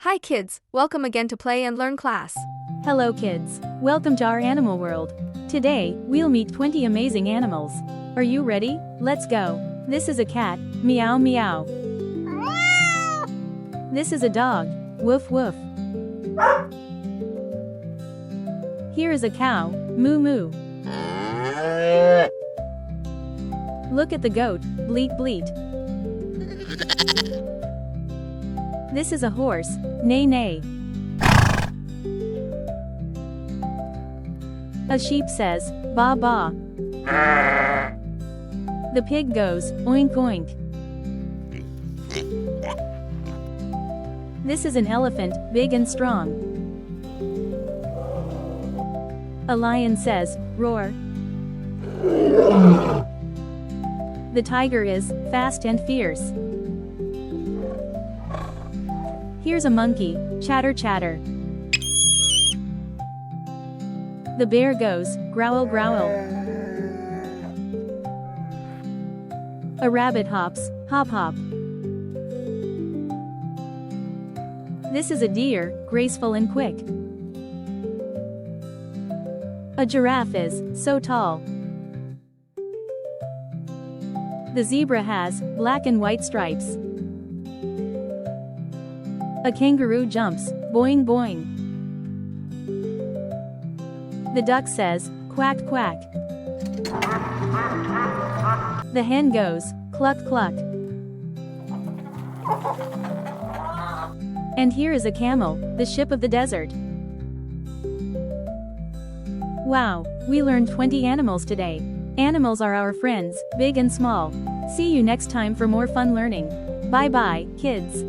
Hi kids, welcome again to Play and Learn class. Hello kids, welcome to our animal world. Today, we'll meet 20 amazing animals. Are you ready? Let's go. This is a cat, meow meow. This is a dog, woof woof. Here is a cow, moo moo. Look at the goat, bleat bleat. This is a horse, neigh neigh. A sheep says, ba ba. The pig goes, oink oink. This is an elephant, big and strong. A lion says, roar. The tiger is fast and fierce. Here's a monkey, chatter chatter. The bear goes, growl growl. A rabbit hops, hop hop. This is a deer, graceful and quick. A giraffe is so tall. The zebra has black and white stripes. A kangaroo jumps, boing boing. The duck says, quack quack. The hen goes, cluck cluck. And here is a camel, the ship of the desert. Wow, we learned 20 animals today. Animals are our friends, big and small. See you next time for more fun learning. Bye bye, kids.